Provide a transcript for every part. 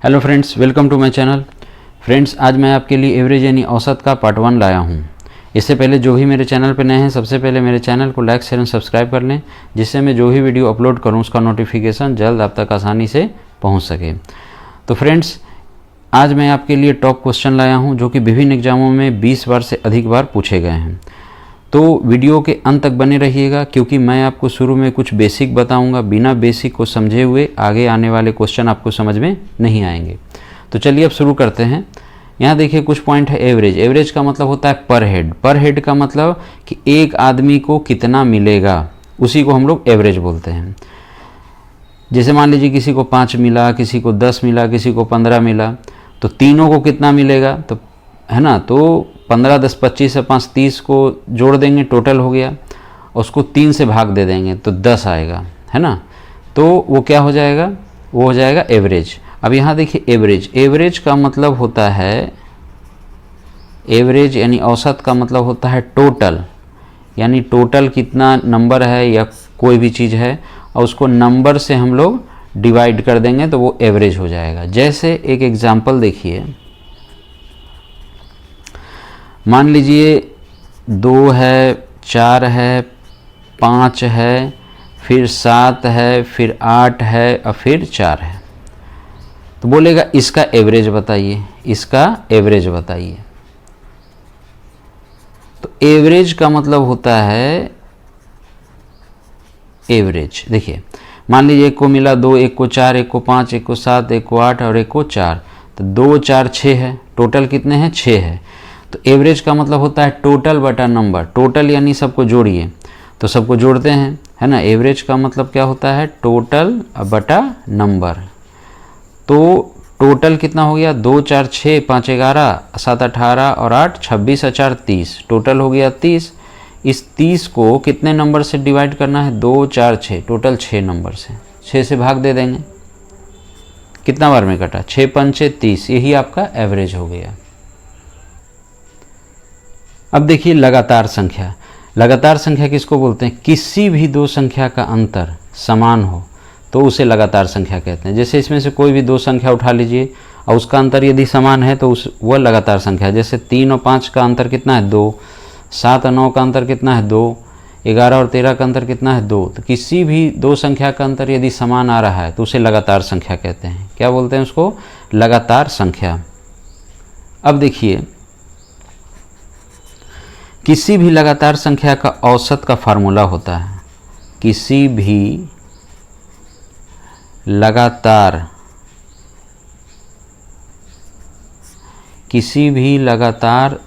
Hello friends, welcome to my channel. Friends, आज मैं आपके लिए एवरेज यानी औसत का पार्ट 1 लाया हूँ। इससे पहले जो भी मेरे चैनल पर नए हैं, सबसे पहले मेरे चैनल को लाइक शेयर एंड सब्सक्राइब कर लें, जिससे मैं जो भी वीडियो अपलोड करूँ उसका नोटिफिकेशन जल्द आप तक आसानी से पहुँच सके। तो फ्रेंड्स, आज मैं आपके लिए टॉप क्वेश्चन लाया हूँ जो कि विभिन्न एग्जामों में 20 बार से अधिक बार पूछे गए हैं। तो वीडियो के अंत तक बने रहिएगा, क्योंकि मैं आपको शुरू में कुछ बेसिक बताऊंगा। बिना बेसिक को समझे हुए आगे आने वाले क्वेश्चन आपको समझ में नहीं आएंगे। तो चलिए अब शुरू करते हैं। यहाँ देखिए कुछ पॉइंट है। एवरेज, एवरेज का मतलब होता है पर हेड। पर हेड का मतलब कि एक आदमी को कितना मिलेगा, उसी को हम लोग एवरेज बोलते हैं। जैसे मान लीजिए किसी को 5 मिला, किसी को 10 मिला, किसी को 15 मिला, तो तीनों को कितना मिलेगा, तो है ना। तो 15, 10, 25 से 5, 30 को जोड़ देंगे, टोटल हो गया। उसको 3 से भाग दे देंगे तो 10 आएगा, है ना। तो वो क्या हो जाएगा, वो हो जाएगा एवरेज। अब यहाँ देखिए एवरेज, एवरेज का मतलब होता है, एवरेज यानी औसत का मतलब होता है टोटल, यानी टोटल कितना नंबर है या कोई भी चीज़ है और उसको नंबर से हम लोग डिवाइड कर देंगे तो वो एवरेज हो जाएगा। जैसे एक एग्जांपल देखिए, मान लीजिए 2 है, 4 है, 5 है, फिर 7 है, फिर 8 है और फिर 4 है। तो बोलेगा इसका एवरेज बताइए, इसका एवरेज बताइए। तो एवरेज का मतलब होता है एवरेज। देखिए मान लीजिए एक को मिला 2, एक को 4, एक को 5, एक को 7, एक को 8 और एक को 4। तो 2, 4, 6 है, टोटल कितने हैं, 6 है। तो एवरेज का मतलब होता है टोटल बटा नंबर। टोटल यानी सबको जोड़िए, तो सबको जोड़ते हैं, है ना। एवरेज का मतलब क्या होता है, टोटल बटा नंबर। तो टोटल कितना हो गया, 2, 4, 6, 5, 11, 7, 18 और 8, 26 और 4, 30। टोटल हो गया 30। इस 30 को कितने नंबर से डिवाइड करना है, 2, 4, 6, टोटल 6 नंबर से, 6 से भाग दे देंगे। कितना बार में कटा, 6 पंचे 30, यही आपका एवरेज हो गया। अब देखिए लगातार संख्या। लगातार संख्या किसको बोलते हैं, किसी भी दो संख्या का अंतर समान हो तो उसे लगातार संख्या कहते हैं। जैसे इसमें से कोई भी दो संख्या उठा लीजिए और उसका अंतर यदि समान है तो वह लगातार संख्या है। जैसे 3 और 5 का अंतर कितना है, 2। 7 और 9 का अंतर कितना है, 2। 11 और 13 का अंतर कितना है, 2। तो किसी भी दो संख्या का अंतर यदि समान आ रहा है तो उसे लगातार संख्या कहते हैं। क्या बोलते हैं उसको, लगातार संख्या। अब देखिए किसी भी लगातार संख्या का औसत का फार्मूला होता है। किसी भी लगातार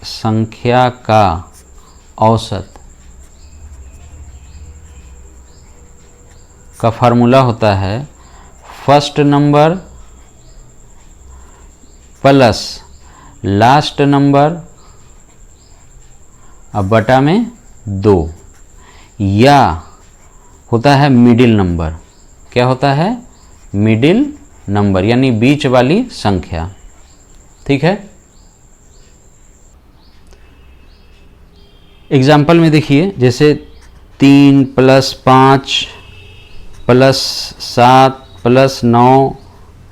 संख्या का औसत का फार्मूला होता है first number plus last number अब बटा में 2, या होता है मिडिल नंबर। क्या होता है, मिडिल नंबर, यानी बीच वाली संख्या। ठीक है। एग्जाम्पल में देखिए, जैसे 3 + 5 + 7 + 9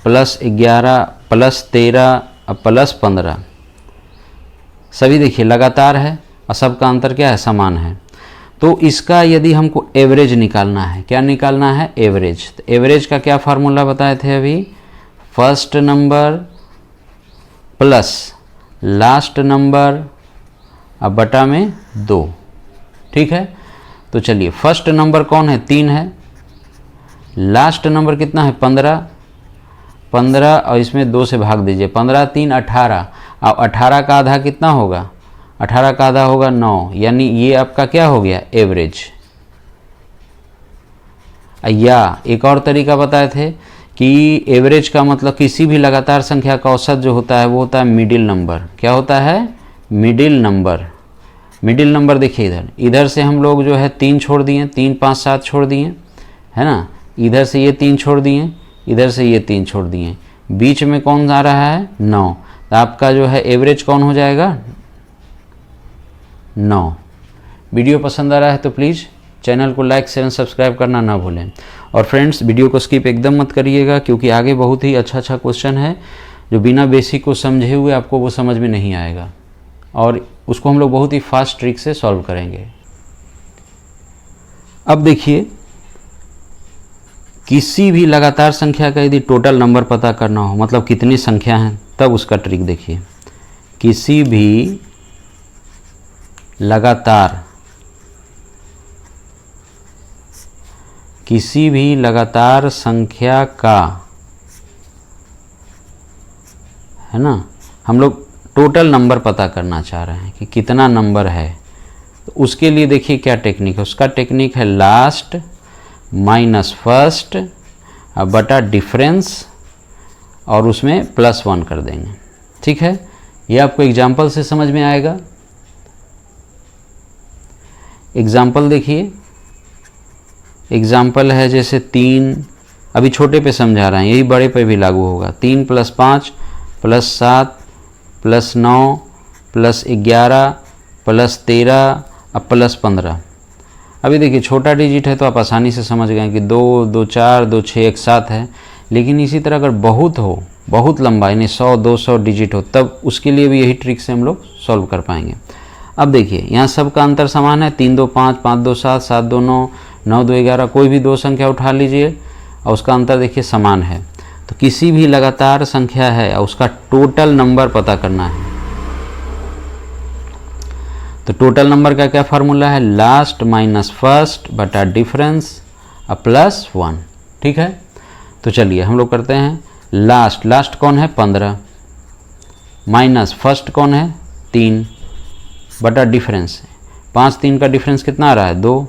+ 11 + 13 + 15, सभी देखिए लगातार है और सबका अंतर क्या है, समान है। तो इसका यदि हमको एवरेज निकालना है, क्या निकालना है, एवरेज। तो एवरेज का क्या फार्मूला बताए थे अभी, first number plus last number अब बटा में 2। ठीक है। तो चलिए फर्स्ट नंबर कौन है, 3 है। लास्ट नंबर कितना है, 15। 15 और इसमें 2 से भाग दीजिए, 15, 3, 18। अब 18 का आधा कितना होगा, 18 का आधा होगा 9, यानी ये आपका क्या हो गया, एवरेज। या एक और तरीका बताए थे कि एवरेज का मतलब किसी भी लगातार संख्या का औसत जो होता है वो होता है मिडिल नंबर। क्या होता है, मिडिल नंबर। मिडिल नंबर देखिए इधर से हम लोग जो है 3 छोड़ दिए, 3, 5, 7 छोड़ दिए, है ना। इधर से ये 3 छोड़ दिए, इधर से ये 3 छोड़ दिए, बीच में कौन आ रहा है, 9। तो आपका जो है एवरेज कौन हो जाएगा, 9। वीडियो पसंद आ रहा है तो प्लीज़ चैनल को लाइक शेयर सब्सक्राइब करना ना भूलें। और फ्रेंड्स वीडियो को स्किप एकदम मत करिएगा, क्योंकि आगे बहुत ही अच्छा क्वेश्चन है जो बिना बेसिक को समझे हुए आपको वो समझ में नहीं आएगा, और उसको हम लोग बहुत ही फास्ट ट्रिक से सॉल्व करेंगे। अब देखिए, किसी भी लगातार संख्या का यदि टोटल नंबर पता करना हो, मतलब कितनी संख्या हैं, तब उसका ट्रिक देखिए। किसी भी लगातार संख्या का, है ना, हम लोग टोटल नंबर पता करना चाह रहे हैं कि कितना नंबर है, तो उसके लिए देखिए क्या टेक्निक है। उसका टेक्निक है लास्ट माइनस फर्स्ट बटा डिफरेंस, और उसमें +1 कर देंगे। ठीक है, ये आपको एग्जाम्पल से समझ में आएगा। एग्जाम्पल देखिए, एग्जाम्पल है जैसे 3, अभी छोटे पे समझा रहे हैं, यही बड़े पे भी लागू होगा। 3 + 5 + 7 + 9 + 11 + 13 अब +15। अभी देखिए छोटा डिजिट है तो आप आसानी से समझ गए कि 2, 2, 4, 2, 6, 1, 7 है। लेकिन इसी तरह अगर बहुत हो, बहुत लंबा, यानी 100, 200 डिजिट हो, तब उसके लिए भी यही ट्रिक से हम लोग सॉल्व कर पाएंगे। अब देखिए यहाँ सबका अंतर समान है, 3, 2, 5, 5, 2, 7, 7, 2, 9, 9, 2, 11, कोई भी दो संख्या उठा लीजिए और उसका अंतर देखिए समान है। तो किसी भी लगातार संख्या है और उसका टोटल नंबर पता करना है। तो टोटल नंबर का क्या फार्मूला है, लास्ट माइनस फर्स्ट बटा डिफरेंस +1। ठीक है, तो चलिए हम लोग करते हैं। लास्ट कौन है, 15, माइनस फर्स्ट कौन है, 3 बटा डिफरेंस, 5, 3 का डिफरेंस कितना आ रहा है, 2,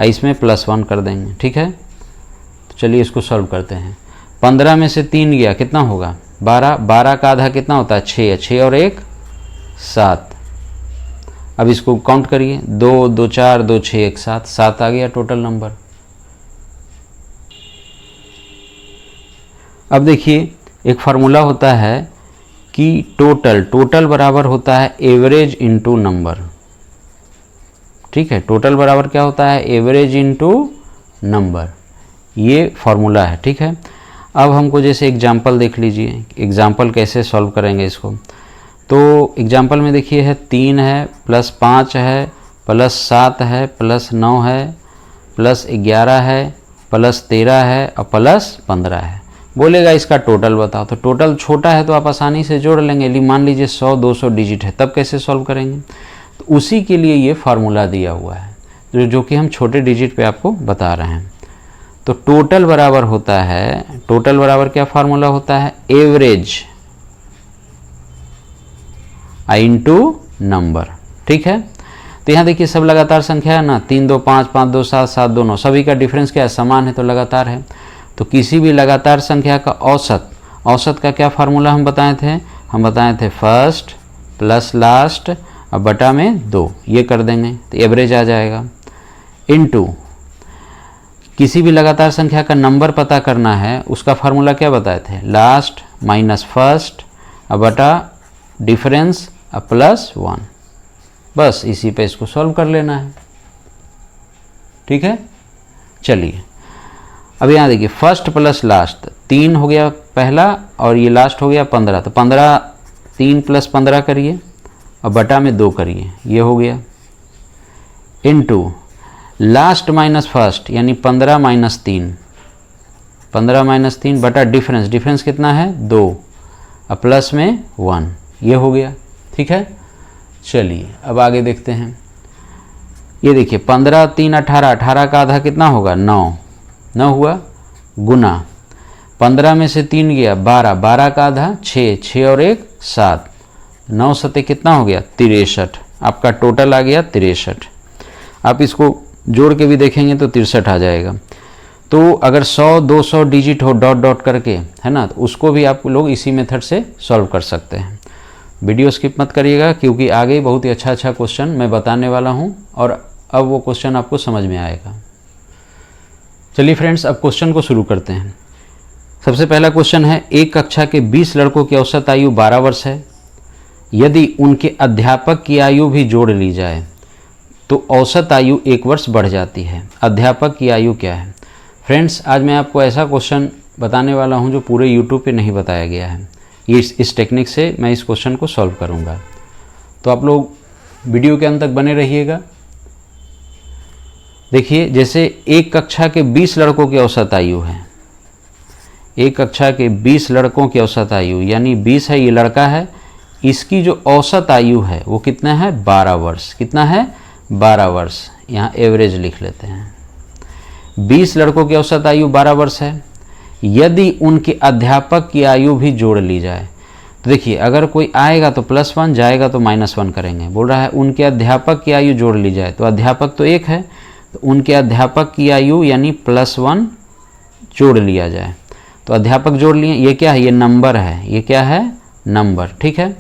इसमें +1 कर देंगे। ठीक है, तो चलिए इसको सॉल्व करते हैं। 15 में से 3 गया, कितना होगा, 12, 12 का आधा कितना होता है, 6, 6 और 1 7। अब इसको काउंट करिए, 2, 2, 4, 2, 6, 1, 7, 7 आ गया टोटल नंबर। अब देखिए एक फार्मूला होता है कि टोटल बराबर होता है एवरेज इनटू नंबर। ठीक है, टोटल बराबर क्या होता है, एवरेज इनटू नंबर, ये फार्मूला है। ठीक है, अब हमको जैसे एग्जाम्पल देख लीजिए, एग्जाम्पल कैसे सॉल्व करेंगे इसको। तो एग्जाम्पल में देखिए है 3 है, +5 है, +7 है, +9 है, +11 है, +13 है और +15 है। बोलेगा इसका टोटल बताओ, तो टोटल छोटा है तो आप आसानी से जोड़ लेंगे। मान लीजिए 100, 200 डिजिट है, तब कैसे सॉल्व करेंगे, तो उसी के लिए ये फार्मूला दिया हुआ है जो कि हम छोटे डिजिट पे आपको बता रहे हैं। तो टोटल बराबर होता है, टोटल बराबर क्या फार्मूला होता है, एवरेज इनटू नंबर। ठीक है, तो यहाँ देखिए सब लगातार संख्या है ना, 3, 2, 5, 5, 2, 7, 7, 2, 9, सभी का डिफरेंस क्या है, समान है, तो लगातार है। तो किसी भी लगातार संख्या का औसत का क्या फार्मूला हम बताए थे, फर्स्ट प्लस लास्ट अब बटा में 2, ये कर देंगे तो एवरेज आ जाएगा। इनटू किसी भी लगातार संख्या का नंबर पता करना है, उसका फार्मूला क्या बताए थे, लास्ट माइनस फर्स्ट अब बटा डिफरेंस +1। बस इसी पे इसको सॉल्व कर लेना है। ठीक है, चलिए अब यहाँ देखिए फर्स्ट प्लस लास्ट, 3 हो गया पहला और ये लास्ट हो गया 15, तो 15 3 + 15 करिए और बटा में 2 करिए, ये हो गया। इनटू लास्ट माइनस फर्स्ट यानी 15 - 3, 15 - 3 बटा डिफरेंस कितना है, 2 और प्लस में 1, ये हो गया। ठीक है, चलिए अब आगे देखते हैं। ये देखिए 15 3 18, 18 का आधा कितना होगा, 9 हुआ, गुना 15 में से 3 गया 12, 12 का आधा 6, 6 और 1 7, 9 सते कितना हो गया, 63। आपका टोटल आ गया 63। आप इसको जोड़ के भी देखेंगे तो 63 आ जाएगा। तो अगर 100 200 डिजिट हो डॉट डॉट करके, है ना, तो उसको भी आप लोग इसी मेथड से सॉल्व कर सकते हैं। वीडियो स्किप मत करिएगा, क्योंकि आगे बहुत ही अच्छा क्वेश्चन मैं बताने वाला हूं और अब वो क्वेश्चन आपको समझ में आएगा। चलिए फ्रेंड्स, अब क्वेश्चन को शुरू करते हैं। सबसे पहला क्वेश्चन है, एक कक्षा के 20 लड़कों की औसत आयु 12 वर्ष है। यदि उनके अध्यापक की आयु भी जोड़ ली जाए, तो औसत आयु 1 वर्ष बढ़ जाती है। अध्यापक की आयु क्या है? फ्रेंड्स, आज मैं आपको ऐसा क्वेश्चन बताने वाला हूं जो पूरे यूट्यूब पे नहीं बताया गया है। इस टेक्निक से मैं इस क्वेश्चन को सॉल्व करूंगा, तो आप लोग वीडियो के अंत तक बने रहिएगा। देखिए, जैसे एक कक्षा के 20 लड़कों की औसत आयु है, एक कक्षा के 20 लड़कों की औसत आयु यानी 20 है, ये लड़का है, इसकी जो औसत आयु है वो कितना है? 12 वर्ष। कितना है? 12 वर्ष। यहाँ एवरेज लिख लेते हैं। 20 लड़कों की औसत आयु 12 वर्ष है। यदि उनके अध्यापक की आयु भी जोड़ ली जाए, तो देखिए, अगर कोई आएगा तो +1, जाएगा तो -1 करेंगे। बोल रहा है उनके अध्यापक की आयु जोड़ ली जाए, तो अध्यापक तो एक है, तो उनके अध्यापक की आयु यानी +1 जोड़ लिया जाए। तो अध्यापक जोड़ लिए, ये क्या है? ये नंबर है। ये क्या है? नंबर। ठीक है।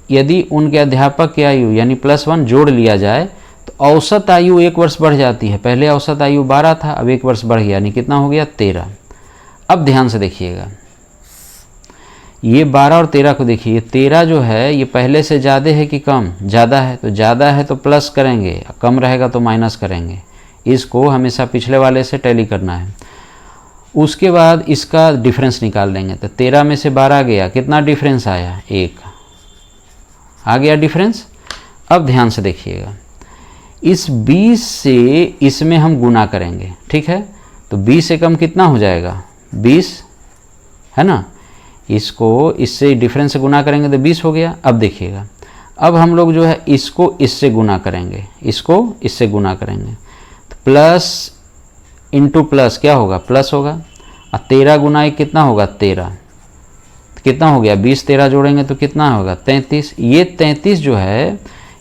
यदि उनके अध्यापक की आयु यानी +1 जोड़ लिया जाए तो औसत आयु 1 वर्ष बढ़ जाती है। पहले औसत आयु 12 था, अब 1 वर्ष बढ़ गया, यानी कितना हो गया? 13। अब ध्यान से देखिएगा, ये 12 और 13 को देखिए। 13 जो है ये पहले से ज़्यादा है कि कम? ज़्यादा है, तो ज़्यादा है तो प्लस करेंगे, कम रहेगा तो माइनस करेंगे। इसको हमेशा पिछले वाले से टैली करना है। उसके बाद इसका डिफरेंस निकाल लेंगे, तो 13 में से 12 गया, कितना डिफरेंस आया? 1 आ गया डिफरेंस। अब ध्यान से देखिएगा, इस 20 से इसमें हम गुना करेंगे। ठीक है, तो 20 से कम कितना हो जाएगा? 20 है ना। इसको इससे डिफरेंस से गुना करेंगे तो 20 हो गया। अब देखिएगा, अब हम लोग जो है इसको इससे गुना करेंगे, इसको इससे गुना करेंगे, तो प्लस इंटू प्लस क्या होगा? प्लस होगा। और 13 गुना 1 कितना होगा? 13। कितना हो गया? 20 13 जोड़ेंगे तो कितना होगा? 33। ये 33 जो है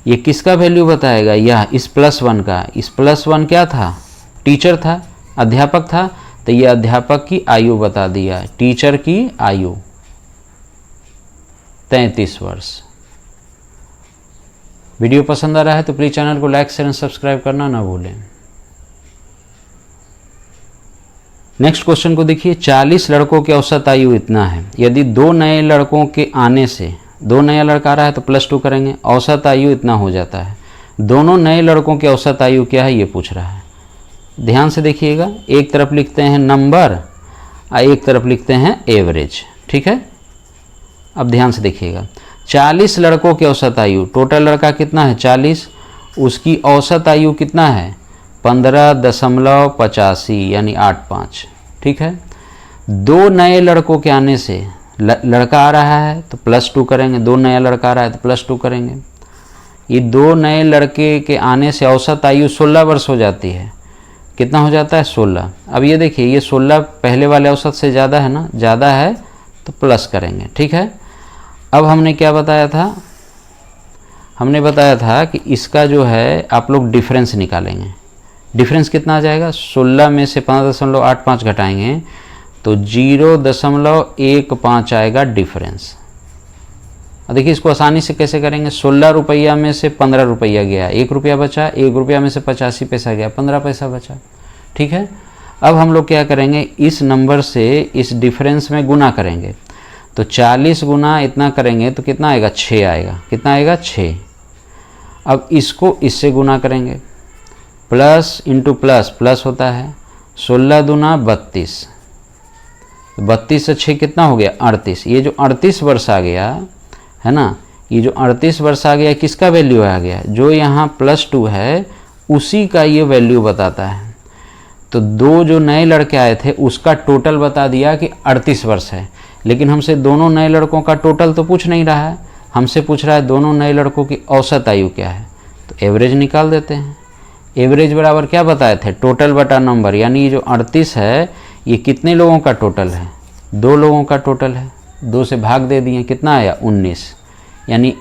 ये किसका वैल्यू बताएगा? यह इस +1 का। इस +1 क्या था? टीचर था, अध्यापक था, तो ये अध्यापक की आयु बता दिया। टीचर की आयु 33 वर्ष। वीडियो पसंद आ रहा है तो प्लीज चैनल को लाइक शेयर एंड सब्सक्राइब करना ना भूलें। नेक्स्ट क्वेश्चन को देखिए। 40 लड़कों की औसत आयु इतना है। यदि 2 नए लड़कों के आने से, 2 नया लड़का आ रहा है तो +2 करेंगे, औसत आयु इतना हो जाता है। दोनों नए लड़कों की औसत आयु क्या है ये पूछ रहा है। ध्यान से देखिएगा, एक तरफ लिखते हैं नंबर और एक तरफ लिखते हैं एवरेज। ठीक है। अब ध्यान से देखिएगा, 40 लड़कों की औसत आयु, टोटल लड़का कितना है? 40, उसकी औसत आयु कितना है? 15.85 यानी 85। ठीक है। 2 नए लड़कों के आने से, लड़का आ रहा है तो +2 करेंगे, 2 नया लड़का आ रहा है तो +2 करेंगे। ये 2 नए लड़के के आने से औसत आयु 16 वर्ष हो जाती है। कितना हो जाता है? 16। अब ये देखिए, ये 16 पहले वाले औसत से ज़्यादा है ना, ज़्यादा है तो प्लस करेंगे। ठीक है। अब हमने क्या बताया था? हमने बताया था कि इसका जो है आप लोग डिफरेंस निकालेंगे। डिफरेंस कितना आ जाएगा? 16 में से 15.85 घटाएंगे तो 0.15 आएगा डिफरेंस। देखिए, इसको आसानी से कैसे करेंगे? 16 रुपया में से 15 रुपया गया, 1 रुपया बचा, 1 रुपया में से 85 पैसा गया, 15 पैसा बचा। ठीक है। अब हम लोग क्या करेंगे? इस नंबर से इस डिफरेंस में गुना करेंगे, तो 40 गुना इतना करेंगे तो कितना आएगा? 6 आएगा। कितना आएगा? 6। अब इसको इससे गुना करेंगे, प्लस इंटू प्लस, प्लस होता है। 16 दूना 32, 32 से 6 कितना हो गया? 38। ये जो 38 वर्ष आ गया है ना, ये जो 38 वर्ष आ गया, किसका वैल्यू आ गया? जो यहाँ +2 है उसी का ये वैल्यू बताता है। तो 2 जो नए लड़के आए थे उसका टोटल बता दिया कि 38 वर्ष है, लेकिन हमसे दोनों नए लड़कों का टोटल तो पूछ नहीं रहा है, हमसे पूछ रहा है दोनों नए लड़कों की औसत आयु क्या है। तो एवरेज निकाल देते हैं। एवरेज बराबर क्या बताए थे? टोटल बटा नंबर, यानी ये जो 38 है ये कितने लोगों का टोटल है? 2 लोगों का टोटल है। 2 से भाग दे दिए, कितना आया? 19। यानी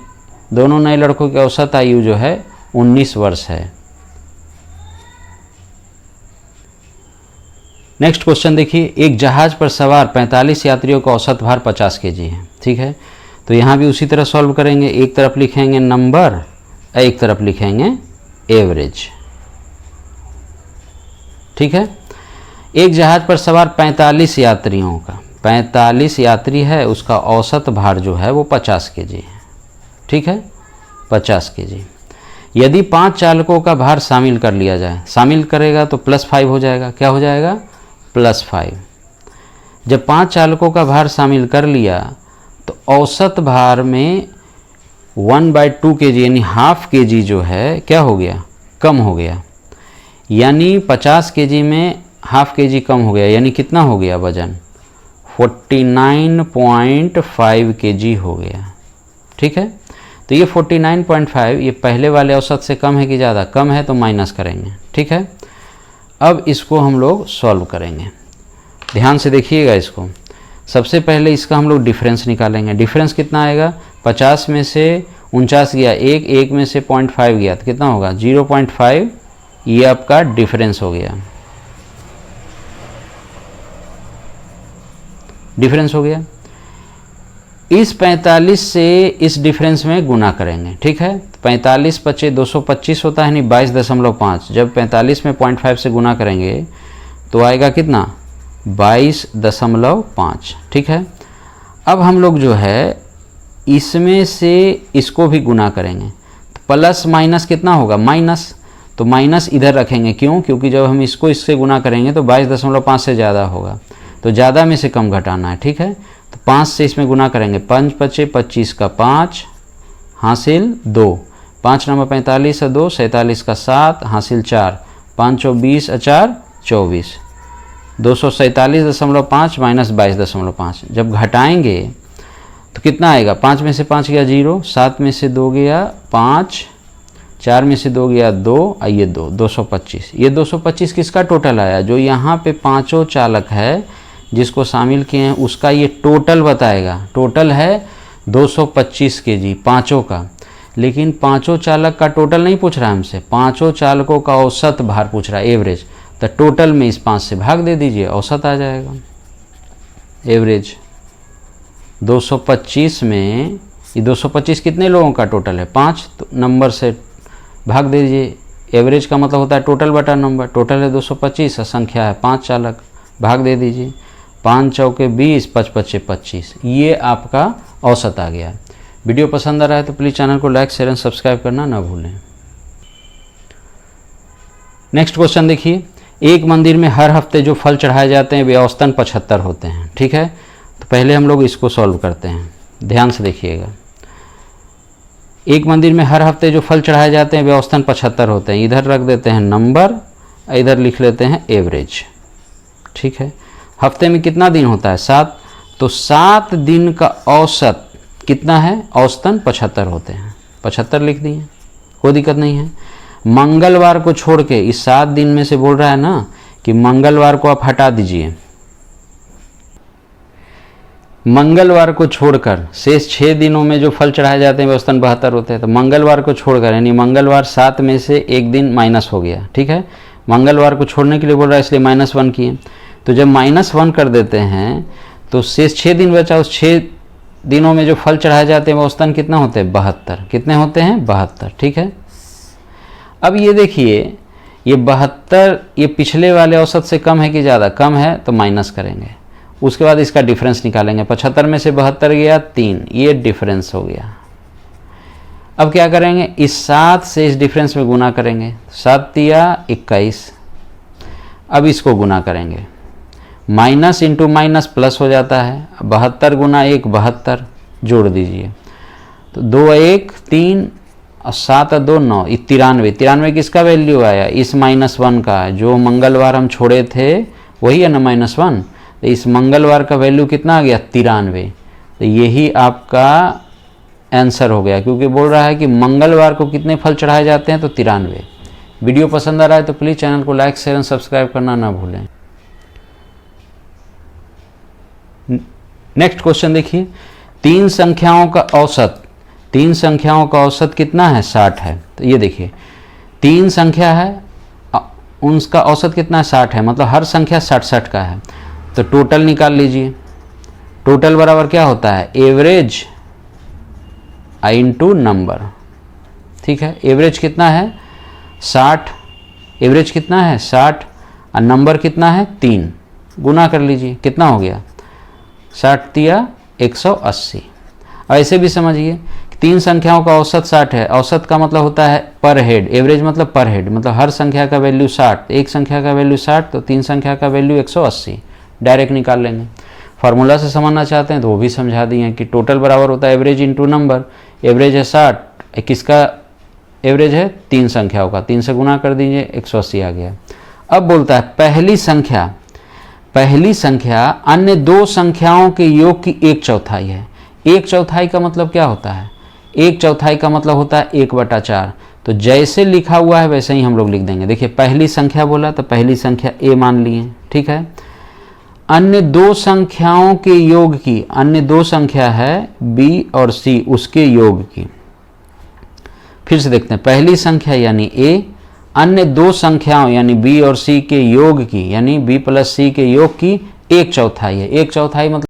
दोनों नए लड़कों की औसत आयु जो है 19 वर्ष है। नेक्स्ट क्वेश्चन देखिए। एक जहाज पर सवार 45 यात्रियों का औसत भार 50 kg है। ठीक है। तो यहाँ भी उसी तरह सॉल्व करेंगे, एक तरफ लिखेंगे नंबर, एक तरफ लिखेंगे एवरेज। ठीक है। एक जहाज पर सवार 45 यात्रियों का, 45 यात्री है, उसका औसत भार जो है वो 50 kg है। ठीक है, 50 kg। यदि 5 चालकों का भार शामिल कर लिया जाए, शामिल करेगा तो +5 हो जाएगा। क्या हो जाएगा? +5। जब 5 चालकों का भार शामिल कर लिया तो औसत भार में 1/2 kg यानी ½ kg जो है क्या हो गया? कम हो गया। यानी 50 kg में ½ kg कम हो गया, यानी कितना हो गया वजन? 49.5 kg हो गया। ठीक है, तो ये 49.5 ये पहले वाले औसत से कम है कि ज़्यादा? कम है, तो माइनस करेंगे। ठीक है, अब इसको हम लोग सॉल्व करेंगे। ध्यान से देखिएगा इसको। सबसे पहले इसका हम लोग डिफरेंस निकालेंगे। डिफरेंस कितना आएगा? 50 में से 49 गया, एक में से 0.5 गया, तो कितना होगा? 0.5। ये आपका डिफरेंस हो गया, डिफरेंस हो गया। इस 45 से इस डिफरेंस में गुना करेंगे। ठीक है, 45 × 225 होता है, यानी 22.5। जब 45 में 0.5 से गुना करेंगे तो आएगा कितना? 22.5। ठीक है, अब हम लोग जो है इसमें से इसको भी गुना करेंगे, तो प्लस माइनस कितना होगा? माइनस। तो माइनस इधर रखेंगे, क्यों? क्योंकि जब हम इसको इससे गुना करेंगे तो 22.5 से ज़्यादा होगा, तो ज़्यादा में से कम घटाना है। ठीक है, तो 5 से इसमें गुना करेंगे, 5 × 5 = 25 का 5 हासिल 2, 5 नंबर 45 है 2, 47 का 7 हासिल 4, 5 × 20 = 4 24, 247.5 माइनस 22.5। जब घटाएंगे तो कितना आएगा? 5 में से 5 गया 0, 7 में से 2 गया 5, 4 में से 2 गया 2, ये 225। ये 225 किसका टोटल आया? जो यहाँ पे पाँचों चालक है जिसको शामिल किए हैं उसका ये टोटल बताएगा। टोटल है 225 kg पाँचों का, लेकिन पाँचों चालक का टोटल नहीं पूछ रहा है हमसे, पाँचों चालकों का औसत भार पूछ रहा है, एवरेज। तो टोटल में इस 5 से भाग दे दीजिए, औसत आ जाएगा। एवरेज 225 में ये 225 कितने लोगों का टोटल है? 5, तो नंबर से भाग दे दीजिए। एवरेज का मतलब होता है टोटल बटा नंबर। टोटल है 225, संख्या है 5 चालक, भाग दे दीजिए। 5 चौके 20, 5 पच्चे 25, ये आपका औसत आ गया। वीडियो पसंद आ रहा है तो प्लीज़ चैनल को लाइक, शेयर एंड सब्सक्राइब करना ना भूलें। नेक्स्ट क्वेश्चन देखिए, एक मंदिर में हर हफ्ते जो फल चढ़ाए जाते हैं वे औसतन 75 होते हैं। ठीक है, तो पहले हम लोग इसको सॉल्व करते हैं, ध्यान से देखिएगा। एक मंदिर में हर हफ्ते जो फल चढ़ाए जाते हैं वे औसतन 75 होते हैं। इधर रख देते हैं नंबर, इधर लिख लेते हैं एवरेज। ठीक है, हफ्ते में कितना दिन होता है? 7, तो 7 दिन का औसत कितना है? औसतन 75 होते हैं। 75 लिख दिए, कोई दिक्कत नहीं है। मंगलवार को छोड़ के, इस 7 दिन में से बोल रहा है ना कि मंगलवार को आप हटा दीजिए, मंगलवार को छोड़कर शेष 6 दिनों में जो फल चढ़ाए जाते हैं वे औसतन 72 होते हैं। तो मंगलवार को छोड़कर, यानी मंगलवार 7 में से एक दिन माइनस हो गया। ठीक है, मंगलवार को छोड़ने के लिए बोल रहा है, इसलिए -1 किए। तो जब -1 कर देते हैं तो शेष 6 दिन बचा, उस 6 दिनों में जो फल चढ़ाए जाते हैं वो औसतन कितना होते हैं? 72। कितने होते हैं? 72। ठीक है, अब ये देखिए, ये 72 ये पिछले वाले औसत से कम है कि ज़्यादा? कम है, तो माइनस करेंगे। उसके बाद इसका डिफरेंस निकालेंगे। 75 में से 72 गया 3, ये डिफरेंस हो गया। अब क्या करेंगे? इस 7 से इस डिफरेंस में गुना करेंगे, 7 तिया 21। अब इसको गुना करेंगे, माइनस इंटू माइनस प्लस हो जाता है। 72 गुना 1 72, जोड़ दीजिए, तो 2 1 3 और 7 2 9, 93। 93 किसका वैल्यू आया? इस -1 का, जो मंगलवार हम छोड़े थे वही है ना -1। तो इस मंगलवार का वैल्यू कितना आ गया? 93। तो यही आपका आंसर हो गया, क्योंकि बोल रहा है कि मंगलवार को कितने फल चढ़ाए जाते हैं? तो 93। वीडियो पसंद आ रहा है तो प्लीज़ चैनल को लाइक, शेयर एंड सब्सक्राइब करना ना भूलें। नेक्स्ट क्वेश्चन देखिए, 3 संख्याओं का औसत, 3 संख्याओं का औसत कितना है? 60 है। तो ये देखिए, 3 संख्या है, उनका औसत कितना है? 60 है, मतलब हर संख्या 60 का है। तो टोटल निकाल लीजिए। टोटल बराबर क्या होता है? Average into number. ठीक है, एवरेज कितना है? 60। एवरेज कितना है? 60, और नंबर कितना है? 3। गुना कर लीजिए, कितना हो गया? 60 तिया 180। ऐसे भी समझिए, 3 संख्याओं का औसत 60 है। औसत का मतलब होता है पर हेड, एवरेज मतलब पर हेड, मतलब हर संख्या का वैल्यू 60, एक संख्या का वैल्यू 60 तो 3 संख्या का वैल्यू 180 डायरेक्ट निकाल लेंगे। फार्मूला से समझना चाहते हैं तो वो भी समझा दिए कि टोटल बराबर होता है एवरेज इंटू नंबर। एवरेज है 60, किसका एवरेज है 3 संख्याओं का, 3 से गुना कर दीजिए 180 आ गया। अब बोलता है पहली संख्या अन्य 2 संख्याओं के योग की 1/4 है। 1/4 का मतलब क्या होता है? 1/4 का मतलब होता है 1/4। तो जैसे लिखा हुआ है वैसे ही हम लोग लिख देंगे। देखिए पहली संख्या बोला तो पहली संख्या ए मान लिए, ठीक है। अन्य 2 संख्याओं के योग की, अन्य 2 संख्या है बी और सी, उसके योग की। फिर से देखते हैं, पहली संख्या यानी ए, अन्य 2 संख्याओं यानी बी और सी के योग की, यानी बी प्लस सी के योग की 1/4 है। 1/4 मतलब,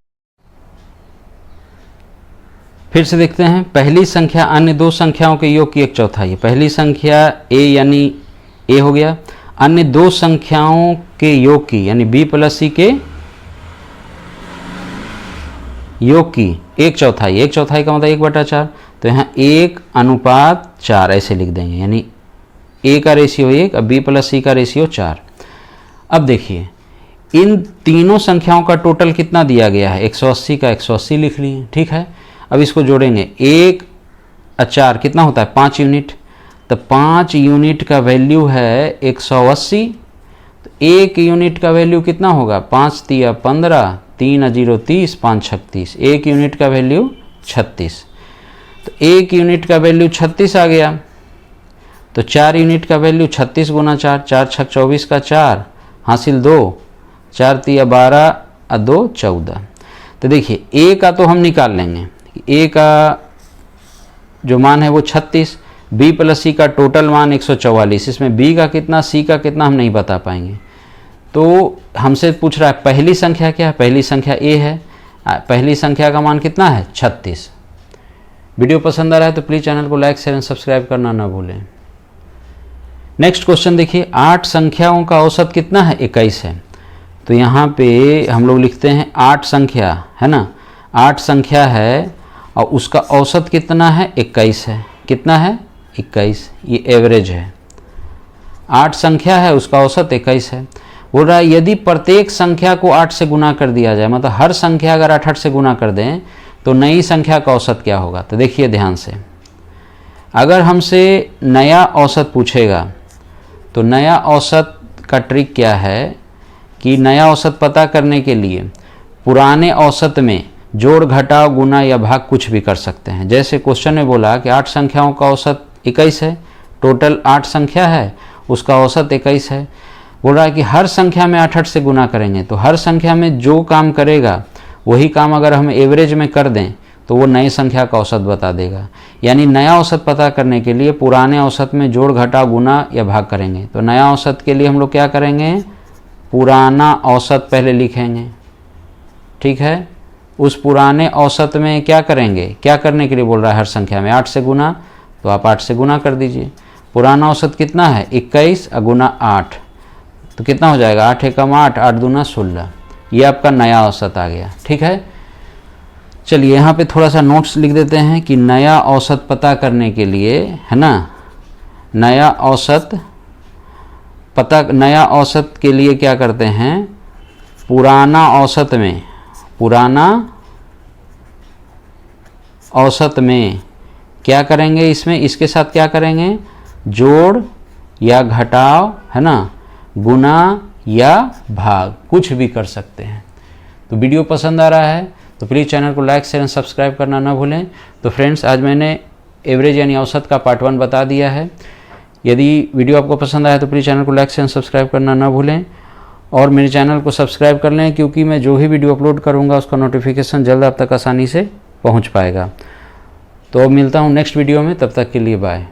फिर से देखते हैं, पहली संख्या अन्य 2 संख्याओं के योग की 1/4 है। पहली संख्या ए यानी ए हो गया, अन्य 2 संख्याओं के योग की यानी बी प्लस सी के योग की 1/4। 1/4 का मतलब 1/4, तो यहाँ 1:4 ऐसे लिख देंगे, यानी ए का रेशियो 1 और बी प्लस सी का रेशियो 4। अब देखिए इन तीनों संख्याओं का टोटल कितना दिया गया है, 180 का 180 लिख लिए, ठीक है। अब इसको जोड़ेंगे, 1 और 4 कितना होता है 5 यूनिट, तो 5 यूनिट का वैल्यू है 180। तो 1 यूनिट का वैल्यू कितना होगा, 5 × 15, 3 × 0 30, 5 × 36, 1 यूनिट का वैल्यू 36। तो 1 यूनिट का वैल्यू 36 आ गया। तो 4 यूनिट का वैल्यू 36 × 4, 4 × 6 24 का 4 हासिल 2, 4 × 3 12 और 2 14। तो देखिए ए का तो हम निकाल लेंगे, ए का जो मान है वो 36, बी प्लस सी का टोटल मान 144, इसमें बी का कितना सी का कितना हम नहीं बता पाएंगे। तो हमसे पूछ रहा है पहली संख्या क्या है, पहली संख्या ए है, पहली संख्या का मान कितना है 36। वीडियो पसंद आ रहा है तो प्लीज़ चैनल को लाइक शेयर एंड सब्सक्राइब करना ना भूलें। नेक्स्ट क्वेश्चन देखिए, 8 संख्याओं का औसत कितना है 21 है। तो यहाँ पे हम लोग लिखते हैं 8 संख्या है ना, 8 संख्या है और उसका औसत कितना है 21 है। कितना है 21, ये एवरेज है। 8 संख्या है उसका औसत 21 है। बोल रहा है यदि प्रत्येक संख्या को 8 से गुना कर दिया जाए, मतलब हर संख्या अगर 8 से गुना कर दें तो नई संख्या का औसत क्या होगा। तो देखिए ध्यान से, अगर हमसे नया औसत पूछेगा तो नया औसत का ट्रिक क्या है कि नया औसत पता करने के लिए पुराने औसत में जोड़ घटाव गुना या भाग कुछ भी कर सकते हैं। जैसे क्वेश्चन में बोला कि 8 संख्याओं का औसत 21 है, टोटल 8 संख्या है उसका औसत 21 है। बोल रहा है कि हर संख्या में 8 से गुना करेंगे, तो हर संख्या में जो काम करेगा वही काम अगर हम एवरेज में कर दें तो वो नई संख्या का औसत बता देगा। यानी नया औसत पता करने के लिए पुराने औसत में जोड़ घटाव गुना या भाग करेंगे। तो नया औसत के लिए हम लोग क्या करेंगे, पुराना औसत पहले लिखेंगे, ठीक है। उस पुराने औसत में क्या करेंगे, क्या करने के लिए बोल रहा है हर संख्या में 8 से गुना, तो आप 8 से गुना कर दीजिए। पुराना औसत कितना है 21 और गुना 8, तो कितना हो जाएगा 8 × 8, 8 दूना 16। ये आपका नया औसत आ गया, ठीक है। चलिए यहाँ पे थोड़ा सा नोट्स लिख देते हैं कि नया औसत पता करने के लिए है ना, नया औसत के लिए क्या करते हैं, पुराना औसत में क्या करेंगे, इसमें इसके साथ क्या करेंगे, जोड़ या घटाव है ना, गुना या भाग कुछ भी कर सकते हैं। तो वीडियो पसंद आ रहा है तो प्लीज़ चैनल को लाइक शेयर एंड सब्सक्राइब करना ना भूलें। तो फ्रेंड्स आज मैंने एवरेज यानी औसत का पार्ट 1 बता दिया है। यदि वीडियो आपको पसंद आया तो प्लीज़ चैनल को लाइक शेयर एंड सब्सक्राइब करना ना भूलें और मेरे चैनल को सब्सक्राइब कर लें, क्योंकि मैं जो भी वीडियो अपलोड करूँगा उसका नोटिफिकेशन जल्द आप तक आसानी से पहुँच पाएगा। तो अब मिलता हूँ नेक्स्ट वीडियो में, तब तक के लिए बाय।